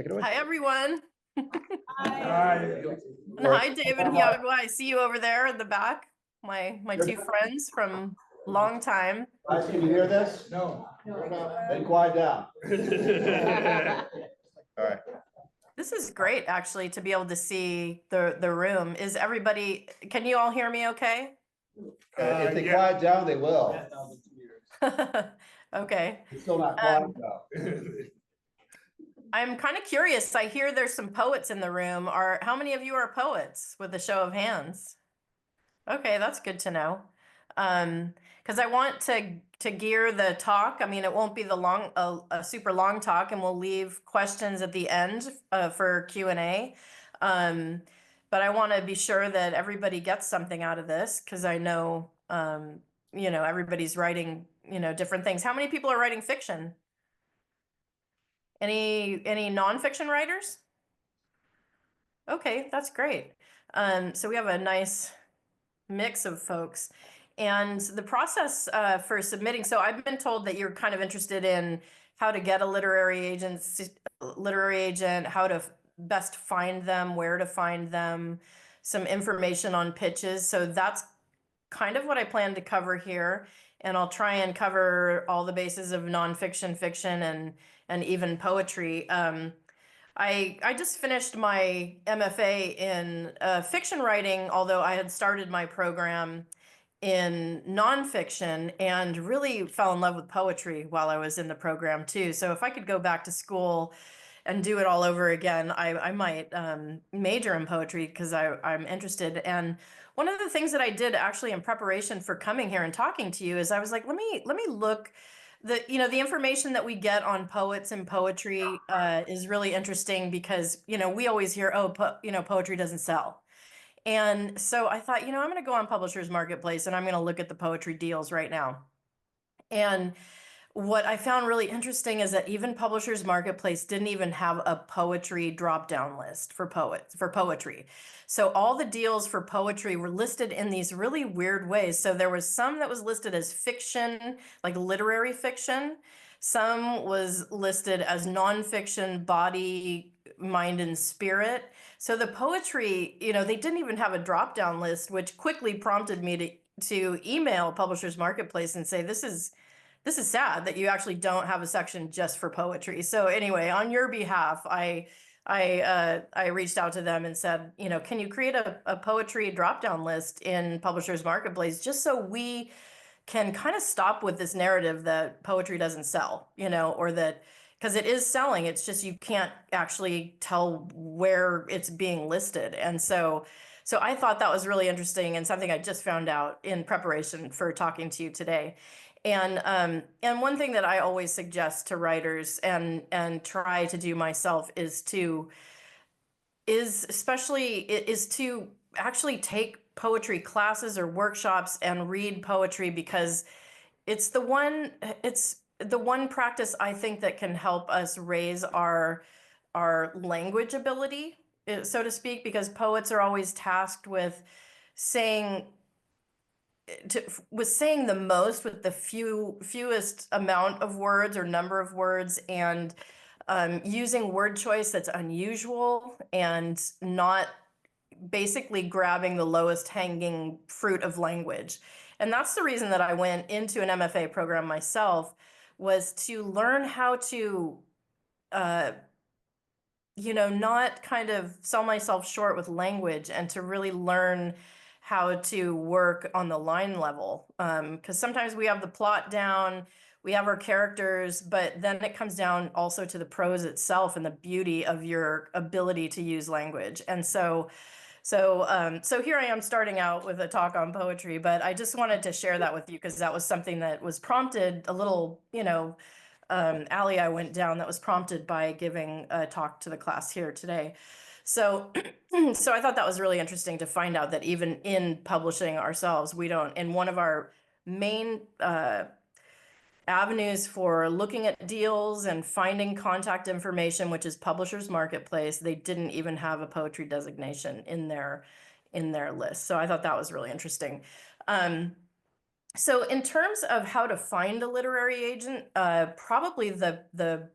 Take it away. Hi, everyone. Hi. And hi, David Hiagwa. I see you over there in the back. My two friends from long time. Guys, can you hear this? No. Then quiet down. All right. This is great, actually, to be able to see the room. Is everybody, can you all hear me okay? If they Yeah. quiet down, they will. Okay. It's still not quiet though. I'm kind of curious. I hear there's some poets in the room. How many of you are poets with a show of hands? Okay, that's good to know. Because I want to gear the talk. I mean, it won't be a super long talk, and we'll leave questions at the end for Q&A. But I want to be sure that everybody gets something out of this, because I know, everybody's writing, different things. How many people are writing fiction? Any nonfiction writers? Okay, that's great. So we have a nice mix of folks. And the process for submitting, so I've been told that you're kind of interested in how to get a literary agent, how to best find them, where to find them, some information on pitches. So that's kind of what I plan to cover here. And I'll try and cover all the bases of nonfiction, fiction, and even poetry. I just finished my MFA in fiction writing, although I had started my program in nonfiction, and really fell in love with poetry while I was in the program too. So if I could go back to school and do it all over again, I might major in poetry, because I'm interested. And one of the things that I did actually in preparation for coming here and talking to you is I was like, let me look. The information that we get on poets and poetry is really interesting, because we always hear, oh, poetry doesn't sell. And so I thought, I'm going to go on Publishers Marketplace and I'm going to look at the poetry deals right now. And what I found really interesting is that even Publishers Marketplace didn't even have a poetry drop-down list for poetry. So all the deals for poetry were listed in these really weird ways. So there was some that was listed as fiction, like literary fiction. Some was listed as nonfiction, body, mind, and spirit. So the poetry, they didn't even have a drop-down list, which quickly prompted me to email Publishers Marketplace and say, this is sad that you actually don't have a section just for poetry. So anyway, on your behalf, I reached out to them and said, can you create a poetry drop-down list in Publishers Marketplace, just so we can kind of stop with this narrative that poetry doesn't sell, or that, because it is selling, it's just you can't actually tell where it's being listed. And so I thought that was really interesting, and something I just found out in preparation for talking to you today. And one thing that I always suggest to writers and try to do myself is to actually take poetry classes or workshops and read poetry, because it's the one practice I think that can help us raise our language ability, so to speak, because poets are always tasked with saying the most with the fewest amount of words or number of words, and using word choice that's unusual, and not basically grabbing the lowest hanging fruit of language. And that's the reason that I went into an MFA program myself, was to learn how to not kind of sell myself short with language, and to really learn how to work on the line level. Because sometimes we have the plot down, we have our characters, but then it comes down also to the prose itself and the beauty of your ability to use language. And so here I am starting out with a talk on poetry, but I just wanted to share that with you, because that was something that was prompted a little, alley I went down, that was prompted by giving a talk to the class here today. So I thought that was really interesting to find out that even in publishing ourselves, we don't, in one of our main avenues for looking at deals and finding contact information, which is Publishers Marketplace, they didn't even have a poetry designation in their list. So I thought that was really interesting. So in terms of how to find a literary agent, probably the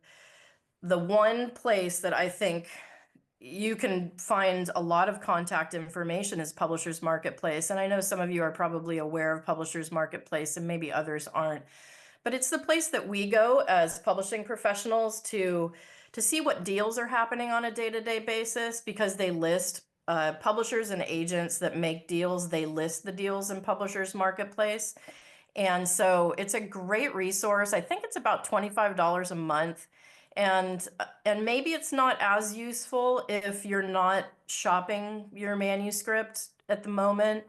the one place that I think you can find a lot of contact information is Publishers Marketplace. And I know some of you are probably aware of Publishers Marketplace and maybe others aren't, but it's the place that we go as publishing professionals to see what deals are happening on a day-to-day basis, because they list publishers and agents that make deals. They list the deals in Publishers Marketplace. And so it's a great resource. I think it's about $25 a month. And maybe it's not as useful if you're not shopping your manuscript at the moment.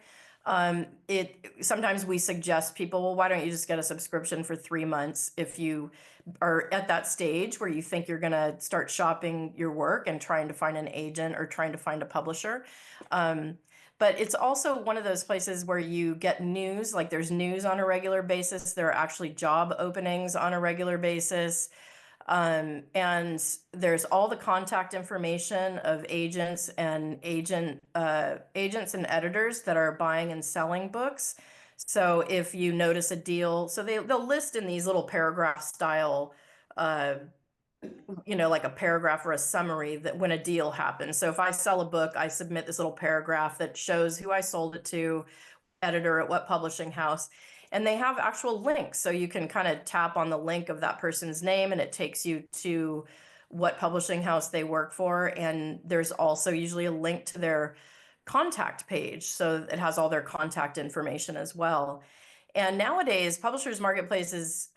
Sometimes we suggest people, well, why don't you just get a subscription for 3 months if you are at that stage where you think you're going to start shopping your work and trying to find an agent or trying to find a publisher. But it's also one of those places where you get news, like there's news on a regular basis. There are actually job openings on a regular basis. And there's all the contact information of agents and agents and editors that are buying and selling books. So if you notice a deal, so they'll list in these little paragraph style, like a paragraph or a summary that when a deal happens. So if I sell a book, I submit this little paragraph that shows who I sold it to, editor at what publishing house, and they have actual links. So you can kind of tap on the link of that person's name and it takes you to what publishing house they work for. And there's also usually a link to their contact page. So it has all their contact information as well. And nowadays, Publishers Marketplace is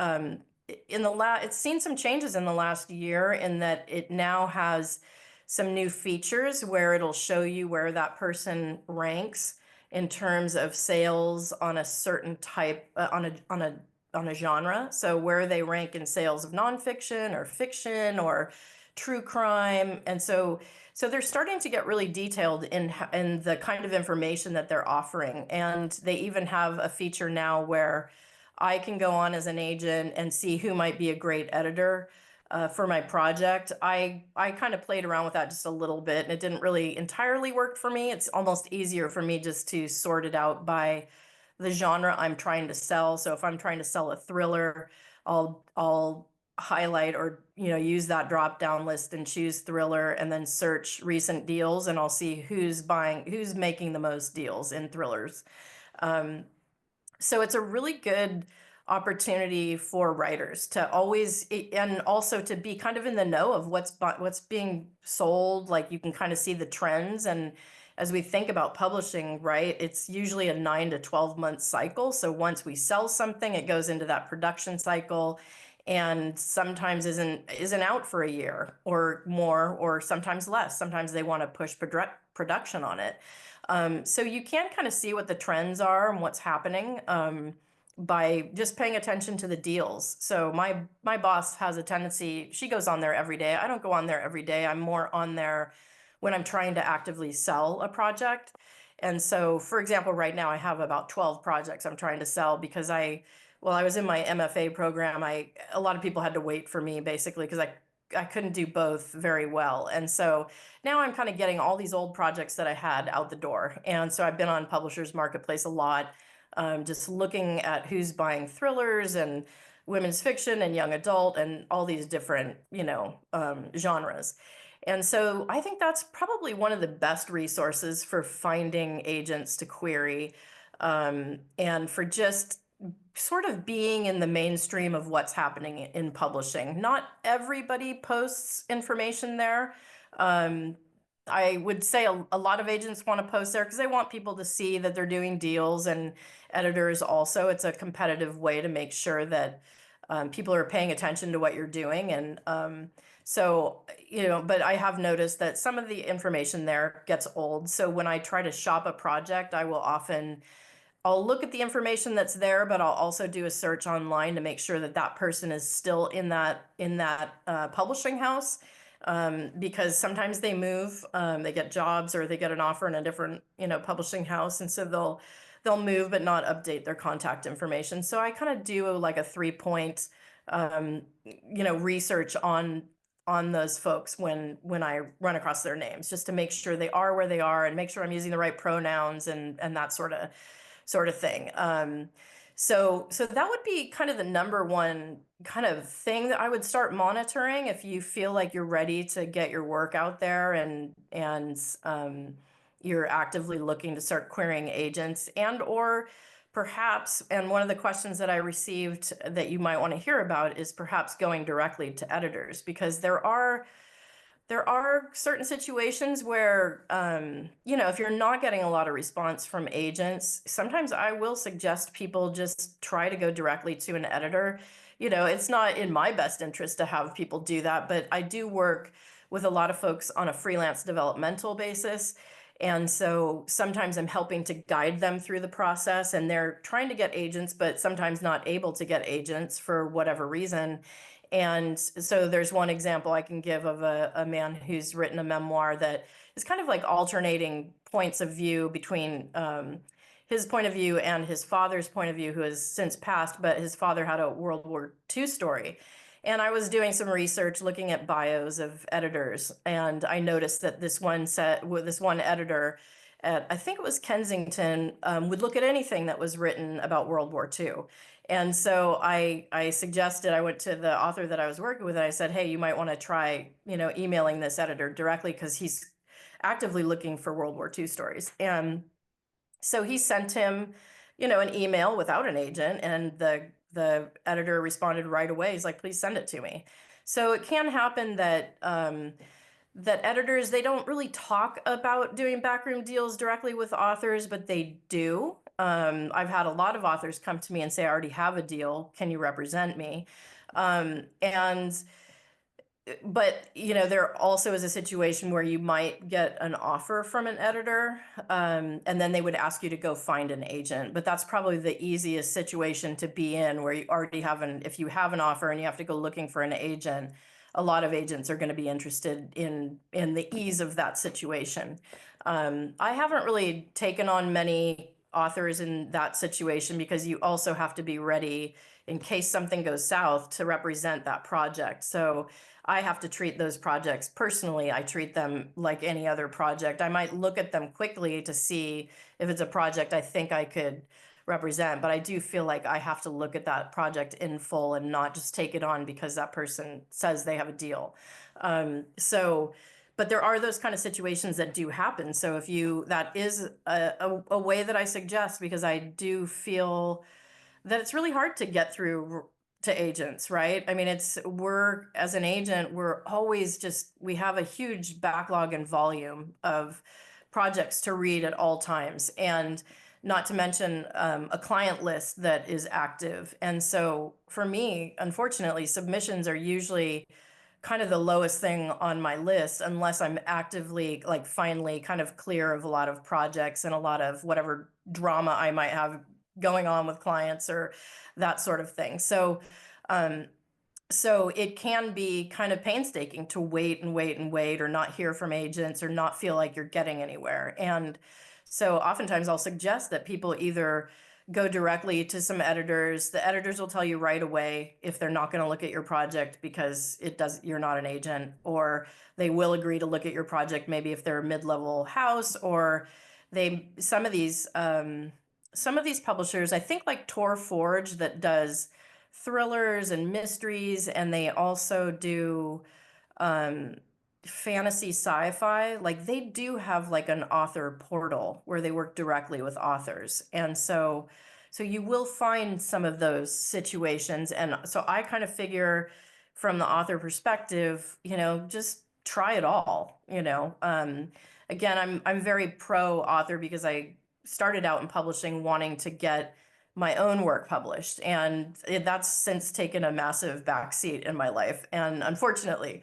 it's seen some changes in the last year in that it now has some new features where it'll show you where that person ranks in terms of sales on a certain type, on a genre. So where they rank in sales of nonfiction or fiction or true crime. And so they're starting to get really detailed in the kind of information that they're offering. And they even have a feature now where I can go on as an agent and see who might be a great editor for my project. I kind of played around with that just a little bit, and it didn't really entirely work for me. It's almost easier for me just to sort it out by the genre I'm trying to sell. So if I'm trying to sell a thriller, I'll highlight or use that drop down list and choose thriller and then search recent deals, and I'll see who's making the most deals in thrillers. So it's a really good opportunity for writers to always, and also to be kind of in the know of what's being sold. Like you can kind of see the trends. And as we think about publishing, right, it's usually a 9 to 12 month cycle. So once we sell something, it goes into that production cycle, and sometimes isn't out for a year or more, or sometimes less. Sometimes they want to push production on it. So you can kind of see what the trends are and what's happening by just paying attention to the deals. So my boss has a tendency, she goes on there every day. I don't go on there every day. I'm more on there when I'm trying to actively sell a project. And so, for example, right now I have about 12 projects I'm trying to sell because while I was in my MFA program, a lot of people had to wait for me basically because I couldn't do both very well. And so now I'm kind of getting all these old projects that I had out the door. And so I've been on Publishers Marketplace a lot, just looking at who's buying thrillers and women's fiction and young adult and all these different, genres. And so I think that's probably one of the best resources for finding agents to query, and for just sort of being in the mainstream of what's happening in publishing. Not everybody posts information there. I would say a lot of agents want to post there because they want people to see that they're doing deals, and editors also. It's a competitive way to make sure that people are paying attention to what you're doing. And but I have noticed that some of the information there gets old. So when I try to shop a project, I'll look at the information that's there, but I'll also do a search online to make sure that that person is still in that publishing house, because sometimes they move, they get jobs or they get an offer in a different publishing house, and so they'll move but not update their contact information. So I kind of do like a 3-point research on those folks when I run across their names, just to make sure they are where they are and make sure I'm using the right pronouns and that sort of thing. So that would be kind of the number one kind of thing that I would start monitoring if you feel like you're ready to get your work out there and you're actively looking to start querying agents and or perhaps, and one of the questions that I received that you might want to hear about is perhaps going directly to editors, because there are certain situations where, if you're not getting a lot of response from agents, sometimes I will suggest people just try to go directly to an editor. It's not in my best interest to have people do that, but I do work with a lot of folks on a freelance developmental basis. And so sometimes I'm helping to guide them through the process, and they're trying to get agents, but sometimes not able to get agents for whatever reason. And so there's one example I can give of a man who's written a memoir that is kind of like alternating points of view between his point of view and his father's point of view, who has since passed, but his father had a World War II story. And I was doing some research looking at bios of editors, and I noticed that this one editor at, I think it was Kensington, would look at anything that was written about World War II. And so I suggested, I went to the author that I was working with and I said, hey, you might want to try, emailing this editor directly because he's actively looking for World War II stories. And so he sent him, an email without an agent, and the editor responded right away. He's like, please send it to me. So it can happen that that editors, they don't really talk about doing backroom deals directly with authors, but they do. I've had a lot of authors come to me and say, I already have a deal. Can you represent me? But there also is a situation where you might get an offer from an editor, and then they would ask you to go find an agent. But that's probably the easiest situation to be in, where you already have if you have an offer and you have to go looking for an agent, a lot of agents are going to be interested in the ease of that situation. I haven't really taken on many authors in that situation because you also have to be ready in case something goes south to represent that project. So I have to treat those projects personally. I treat them like any other project. I might look at them quickly to see if it's a project I think I could represent, but I do feel like I have to look at that project in full and not just take it on because that person says they have a deal. But there are those kind of situations that do happen. So that is a way that I suggest, because I do feel that it's really hard to get through to agents, right? I mean, as an agent, we're always we have a huge backlog and volume of projects to read at all times. And not to mention a client list that is active. And so for me, unfortunately, submissions are usually kind of the lowest thing on my list, unless I'm actively, like, finally kind of clear of a lot of projects and a lot of whatever drama I might have going on with clients or that sort of thing. So it can be kind of painstaking to wait and wait and wait, or not hear from agents, or not feel like you're getting anywhere. And so oftentimes I'll suggest that people either go directly to some editors. The editors will tell you right away if they're not going to look at your project because you're not an agent, or they will agree to look at your project maybe if they're a mid-level house, or some of these publishers, I think, like Tor Forge, that does thrillers and mysteries, and they also do fantasy sci-fi, like they do have like an author portal where they work directly with authors. And so you will find some of those situations. And so I kind of figure, from the author perspective, just try it all. Again, I'm very pro author because I started out in publishing wanting to get my own work published, and that's since taken a massive backseat in my life, and unfortunately.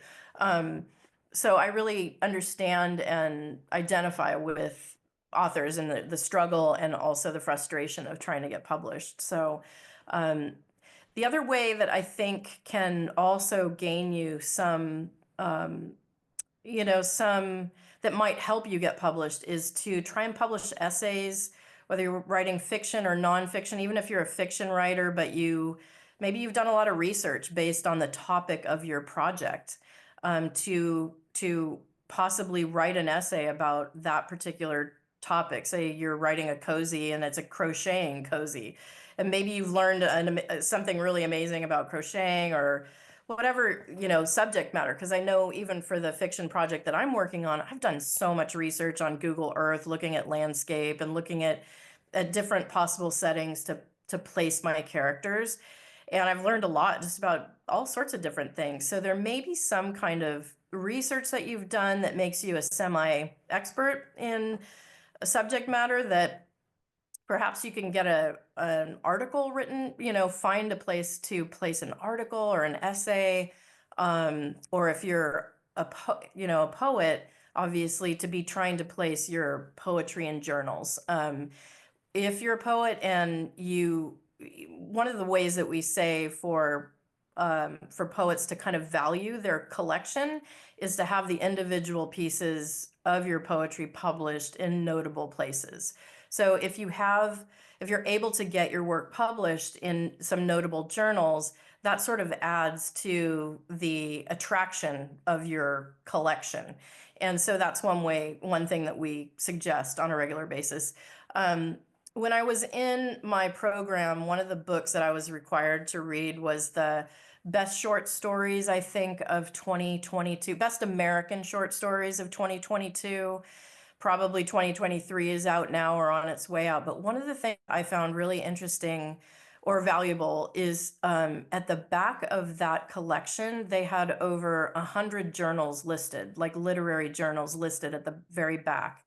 So I really understand and identify with authors and the struggle and also the frustration of trying to get published. So the other way that I think can also gain you some that might help you get published is to try and publish essays, whether you're writing fiction or nonfiction. Even if you're a fiction writer, but maybe you've done a lot of research based on the topic of your project, to possibly write an essay about that particular topic. Say you're writing a cozy and it's a crocheting cozy, and maybe you've learned something really amazing about crocheting or whatever, subject matter. Because I know even for the fiction project that I'm working on, I've done so much research on Google Earth, looking at landscape and looking at different possible settings to place my characters. And I've learned a lot just about all sorts of different things. So there may be some kind of research that you've done that makes you a semi-expert in a subject matter that perhaps you can get an article written, find a place to place an article or an essay. Or if you're a poet, obviously to be trying to place your poetry in journals. If you're a poet and one of the ways that we say for poets to kind of value their collection is to have the individual pieces of your poetry published in notable places. So if you're able to get your work published in some notable journals, that sort of adds to the attraction of your collection. And so that's one thing that we suggest on a regular basis. When I was in my program, one of the books that I was required to read was the best short stories, I think, of 2022, best American short stories of 2022. Probably 2023 is out now or on its way out. But one of the things I found really interesting or valuable is at the back of that collection, they had over 100 journals listed, like literary journals listed at the very back.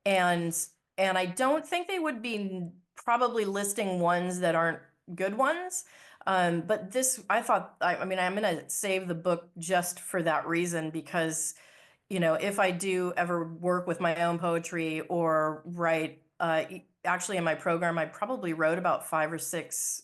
And I don't think they would be probably listing ones that aren't good ones. But this, I thought, I'm going to save the book just for that reason, because, if I do ever work with my own poetry or write, actually in my program, I probably wrote about 5 or 6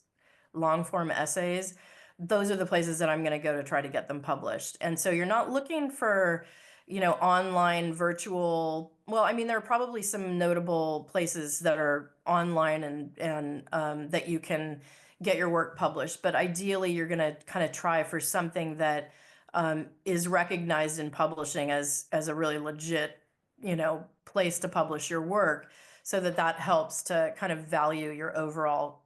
long form essays. Those are the places that I'm going to go to try to get them published. And so you're not looking for, online virtual. Well, there are probably some notable places that are online and that you can get your work published. But ideally, you're going to kind of try for something that is recognized in publishing as a really legit, place to publish your work, so that helps to kind of value your overall,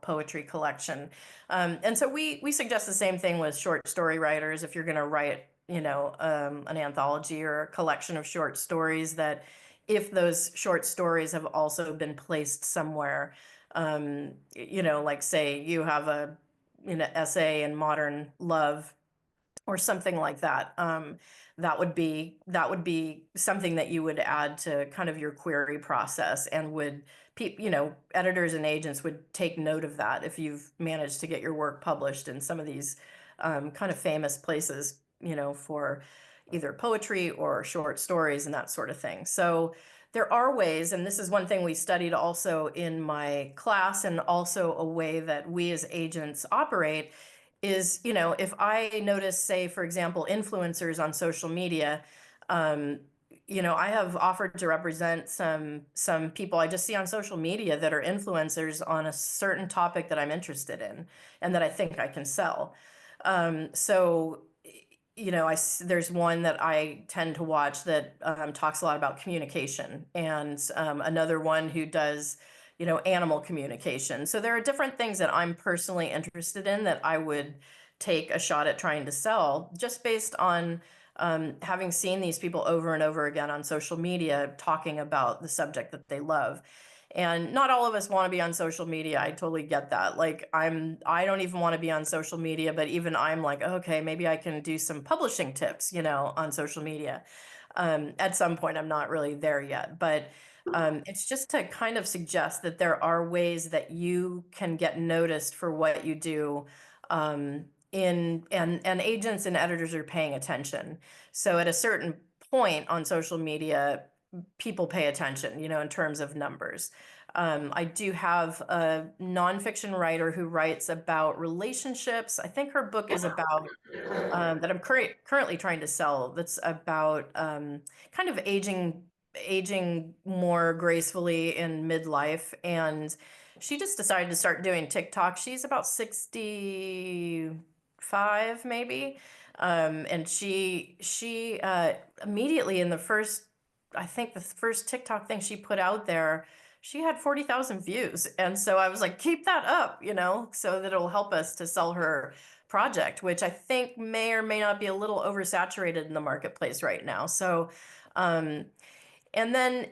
poetry collection. And so we suggest the same thing with short story writers. If you're going to write, an anthology or a collection of short stories, that if those short stories have also been placed somewhere, like say you have a, essay in modern love or something like that. That would be something that you would add to kind of your query process, and editors and agents would take note of that if you've managed to get your work published in some of these kind of famous places, for either poetry or short stories and that sort of thing. So there are ways, and this is one thing we studied also in my class, and also a way that we as agents operate is, if I notice, say, for example, influencers on social media, I have offered to represent some people I just see on social media that are influencers on a certain topic that I'm interested in and that I think I can sell. So, there's one that I tend to watch that talks a lot about communication, and another one who does, animal communication. So there are different things that I'm personally interested in that I would take a shot at trying to sell, just based on having seen these people over and over again on social media talking about the subject that they love. And not all of us want to be on social media. I totally get that. Like I don't even want to be on social media, but even I'm like, okay, maybe I can do some publishing tips, on social media. At some point, I'm not really there yet, but it's just to kind of suggest that there are ways that you can get noticed for what you do, and agents and editors are paying attention. So at a certain point on social media, people pay attention, in terms of numbers. I do have a nonfiction writer who writes about relationships. I think her book is about that I'm currently trying to sell. That's about kind of aging more gracefully in midlife, and she just decided to start doing TikTok. She's about 65, maybe, and she immediately in the first TikTok thing she put out there, she had 40,000 views. And so I was like, keep that up, so that it'll help us to sell her project, which I think may or may not be a little oversaturated in the marketplace right now. So, and then,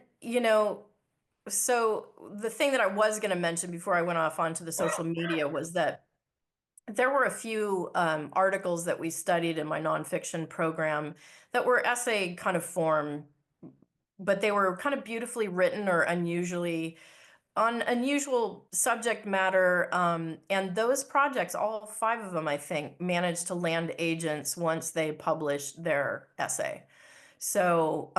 so the thing that I was going to mention before I went off onto the social media was that there were a few articles that we studied in my nonfiction program that were essay kind of form, but they were kind of beautifully written or on unusual subject matter. And those projects, all 5 of them, I think, managed to land agents once they published their essay. So,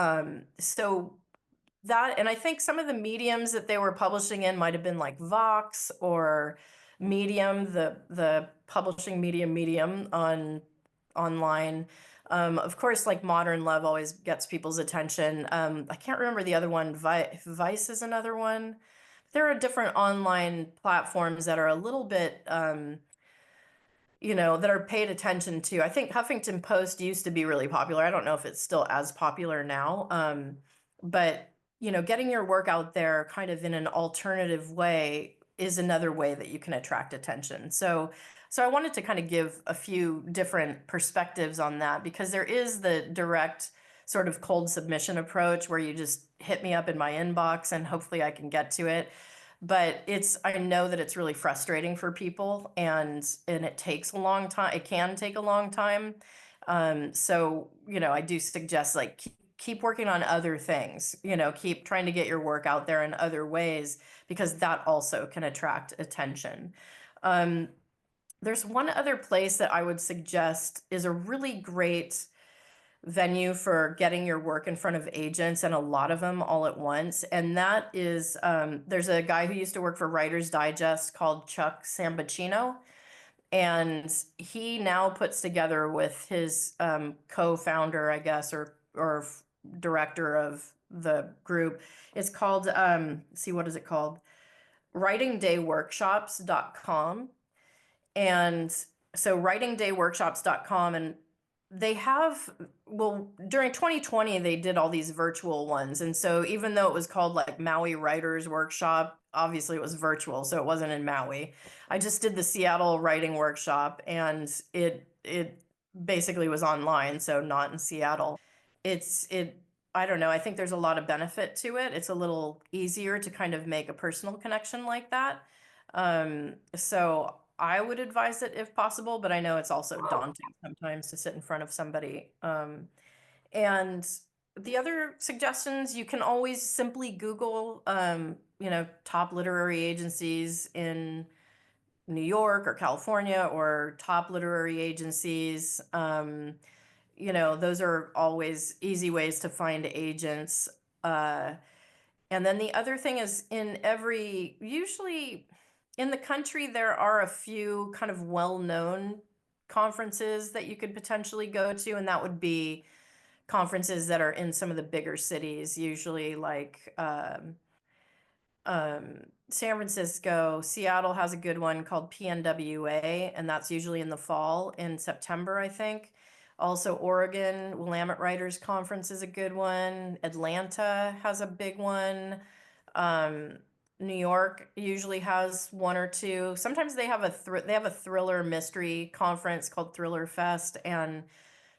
that, and I think some of the mediums that they were publishing in might have been like Vox or Medium, the publishing medium online. Of course, like Modern Love always gets people's attention. I can't remember the other one. Vice is another one. There are different online platforms that are a little bit, that are paid attention to. I think Huffington Post used to be really popular. I don't know if it's still as popular now. But, getting your work out there kind of in an alternative way is another way that you can attract attention. So I wanted to kind of give a few different perspectives on that, because there is the direct sort of cold submission approach where you just hit me up in my inbox and hopefully I can get to it. But I know that it's really frustrating for people, and it takes a long time. It can take a long time. So, I do suggest like keep working on other things, keep trying to get your work out there in other ways, because that also can attract attention. There's one other place that I would suggest is a really great venue for getting your work in front of agents, and a lot of them all at once. And that is, there's a guy who used to work for Writer's Digest called Chuck Sambacino. And he now puts together with his co-founder, I guess, or director of the group. It's called, what is it called? writingdayworkshops.com. And so writingdayworkshops.com, and they have, during 2020, they did all these virtual ones. And so even though it was called like Maui Writers Workshop, obviously it was virtual, so it wasn't in Maui. I just did the Seattle writing workshop, and it basically was online, so not in Seattle. I don't know, I think there's a lot of benefit to it. It's a little easier to kind of make a personal connection like that. So I would advise it if possible, but I know it's also daunting sometimes to sit in front of somebody. And the other suggestions, you can always simply Google, top literary agencies in New York or California, or top literary agencies. Those are always easy ways to find agents. And then the other thing is, usually in the country, there are a few kind of well-known conferences that you could potentially go to, and that would be conferences that are in some of the bigger cities, usually like San Francisco. Seattle has a good one called PNWA, and that's usually in the fall, in September, I think. Also, Oregon Willamette Writers Conference is a good one. Atlanta has a big one. New York usually has one or two. Sometimes they have a thriller mystery conference called Thriller Fest, and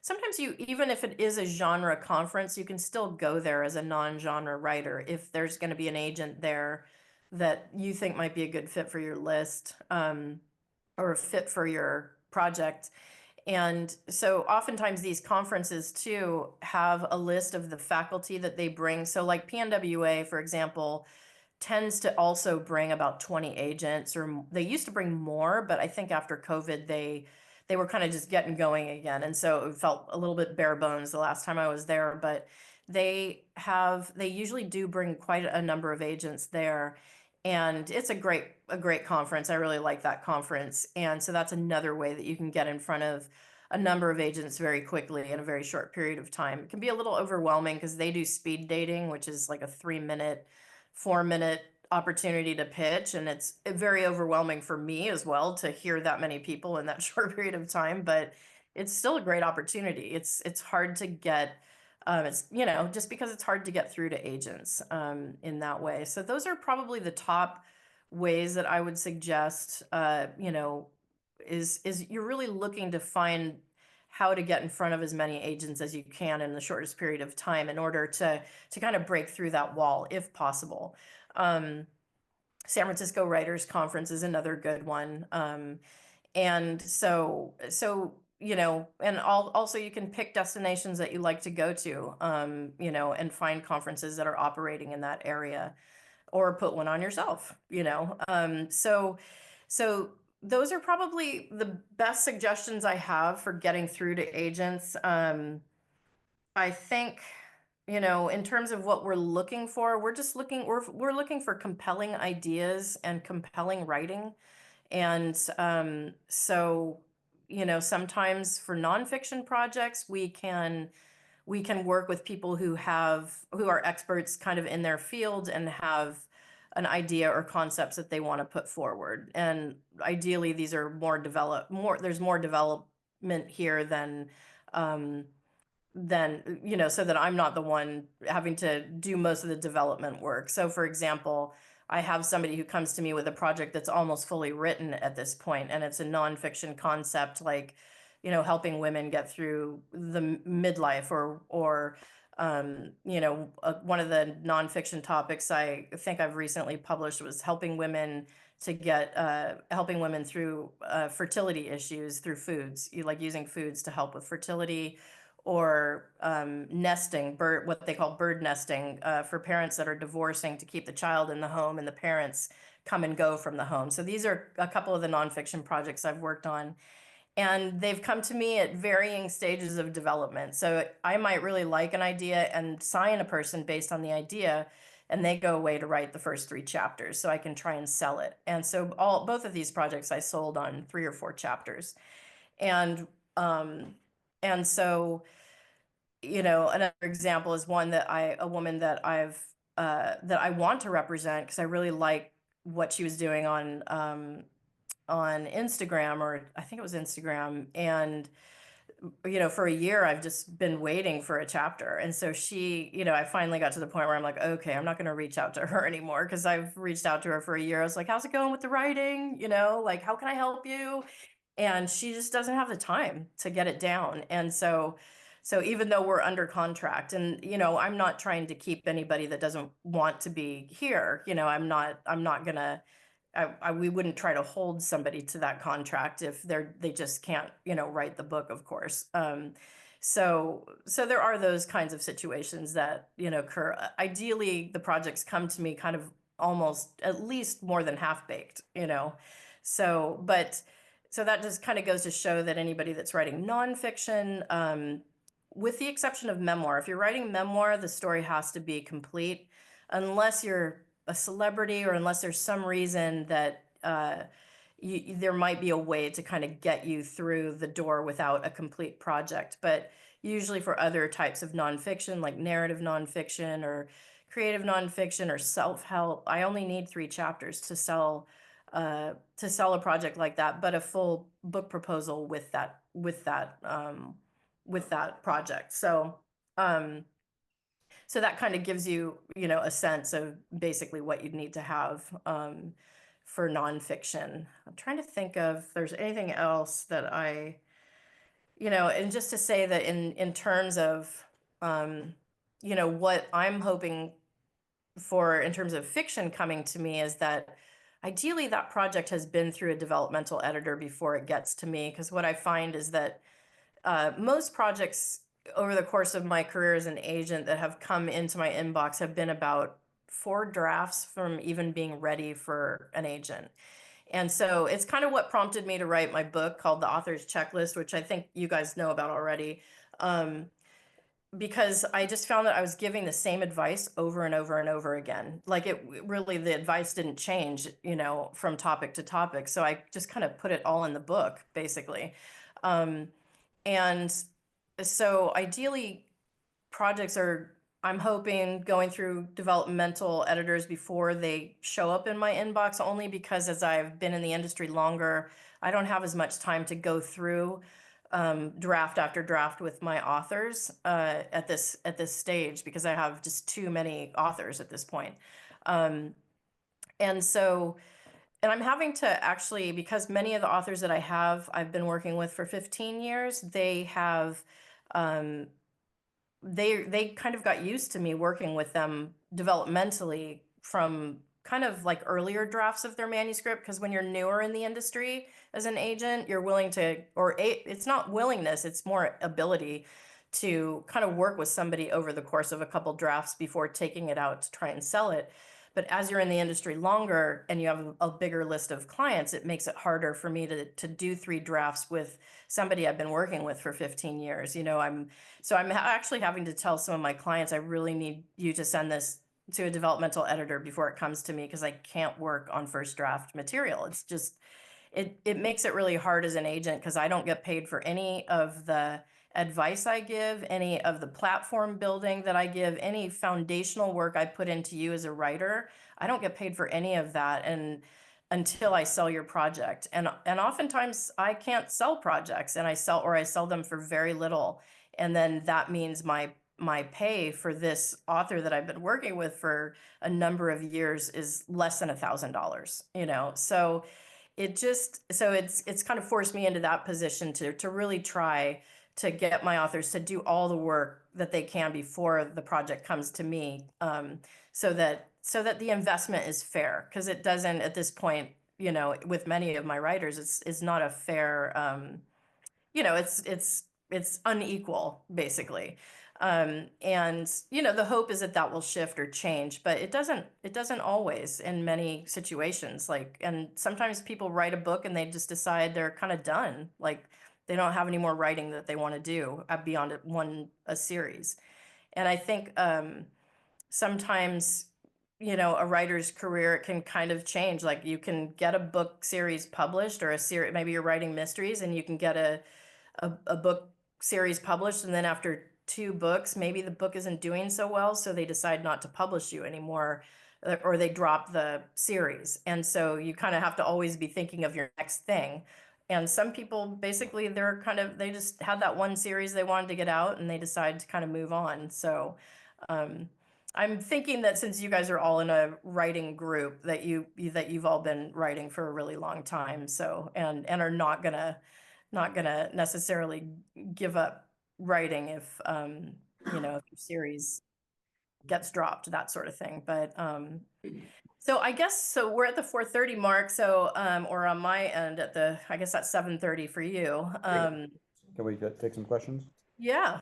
sometimes even if it is a genre conference, you can still go there as a non-genre writer if there's going to be an agent there that you think might be a good fit for your list, or a fit for your project. And so oftentimes these conferences too have a list of the faculty that they bring. So like PNWA, for example, tends to also bring about 20 agents, or they used to bring more, but I think after COVID, they were kind of just getting going again. And so it felt a little bit bare bones the last time I was there, but they usually do bring quite a number of agents there. And it's a great conference. I really like that conference. And so that's another way that you can get in front of a number of agents very quickly in a very short period of time. It can be a little overwhelming because they do speed dating, which is like a 3-minute, 4-minute opportunity to pitch. And it's very overwhelming for me as well to hear that many people in that short period of time, but it's still a great opportunity. It's hard to get It's, just because it's hard to get through to agents in that way. So those are probably the top ways that I would suggest, is you're really looking to find how to get in front of as many agents as you can in the shortest period of time in order to kind of break through that wall if possible. San Francisco Writers Conference is another good one. And and also you can pick destinations that you like to go to, and find conferences that are operating in that area or put one on yourself, so those are probably the best suggestions I have for getting through to agents. I think, in terms of what we're looking for, we're looking for compelling ideas and compelling writing. And sometimes for nonfiction projects, we can work with people who are experts kind of in their field and have an idea or concepts that they want to put forward. And ideally, these are there's more development here than so that I'm not the one having to do most of the development work. So for example, I have somebody who comes to me with a project that's almost fully written at this point, and it's a nonfiction concept, like, helping women get through the midlife, or one of the nonfiction topics I think I've recently published was helping women through fertility issues through foods, like using foods to help with fertility, or nesting, what they call bird nesting, for parents that are divorcing to keep the child in the home and the parents come and go from the home. So these are a couple of the nonfiction projects I've worked on, and they've come to me at varying stages of development. So I might really like an idea and sign a person based on the idea, and they go away to write the first 3 chapters so I can try and sell it. And so both of these projects I sold on 3 or 4 chapters. And so, another example is a woman that I want to represent, because I really like what she was doing on Instagram, or I think it was Instagram. And, for a year, I've just been waiting for a chapter. And so I finally got to the point where I'm like, okay, I'm not going to reach out to her anymore, because I've reached out to her for a year. I was like, how's it going with the writing? Like, how can I help you? And she just doesn't have the time to get it down. And so even though we're under contract, and I'm not trying to keep anybody that doesn't want to be here, I'm not gonna, we wouldn't try to hold somebody to that contract if they just can't, write the book, of course. So there are those kinds of situations that, occur. Ideally, the projects come to me kind of almost at least more than half baked, so that just kind of goes to show that anybody that's writing nonfiction, with the exception of memoir, if you're writing memoir, the story has to be complete, unless you're a celebrity, or unless there's some reason that there might be a way to kind of get you through the door without a complete project. But usually for other types of nonfiction, like narrative nonfiction or creative nonfiction or self-help, I only need 3 chapters to sell a project like that, but a full book proposal with that project. So that kind of gives you, a sense of basically what you'd need to have for nonfiction. I'm trying to think of if there's anything else that and just to say that in terms of, what I'm hoping for in terms of fiction coming to me is that ideally that project has been through a developmental editor before it gets to me, because what I find is that most projects over the course of my career as an agent that have come into my inbox have been about 4 drafts from even being ready for an agent. And so it's kind of what prompted me to write my book called The Author's Checklist, which I think you guys know about already. Because I just found that I was giving the same advice over and over and over again. Like the advice didn't change, from topic to topic. So I just kind of put it all in the book, basically. And so ideally, projects I'm hoping, going through developmental editors before they show up in my inbox, only because as I've been in the industry longer, I don't have as much time to go through draft after draft with my authors at this stage, because I have just too many authors at this point. And so, and I'm having to actually, because many of the authors that I've been working with for 15 years, they have, they kind of got used to me working with them developmentally from kind of like earlier drafts of their manuscript. Because when you're newer in the industry as an agent, you're willing to, it's not willingness, it's more ability to kind of work with somebody over the course of a couple drafts before taking it out to try and sell it. But as you're in the industry longer and you have a bigger list of clients, it makes it harder for me to do 3 drafts with somebody I've been working with for 15 years. You know, I'm actually having to tell some of my clients, I really need you to send this to a developmental editor before it comes to me, because I can't work on first draft material. It's just, it makes it really hard as an agent, because I don't get paid for any of the advice I give, any of the platform building that I give, any foundational work I put into you as a writer. I don't get paid for any of that, and until I sell your project. And oftentimes I can't sell projects, and I sell them for very little. And then that means my pay for this author that I've been working with for a number of years is less than $1,000, you know? So it's kind of forced me into that position to really try to get my authors to do all the work that they can before the project comes to me, so that the investment is fair. Because it doesn't, at this point, you know, with many of my writers, it's not a fair, you know, it's unequal, basically. And you know, the hope is that will shift or change, but it doesn't always in many situations. Like, and sometimes people write a book and they just decide they're kind of done. Like, they don't have any more writing that they want to do beyond a series. And I think sometimes, you know, a writer's career can kind of change. Like, you can get a book series published, or a series, maybe you're writing mysteries and you can get a book series published, and then after 2 books, maybe the book isn't doing so well, so they decide not to publish you anymore, or they drop the series. And so you kind of have to always be thinking of your next thing. And some people, basically, they just had that one series they wanted to get out, and they decide to kind of move on. So I'm thinking that since you guys are all in a writing group, that you've all been writing for a really long time, so and are not gonna necessarily give up writing if you know, if your series gets dropped, that sort of thing. But so I guess, so we're at the 4:30 mark, so or on my end at the, I guess that's 7:30 for you. Can we take some questions? Yeah.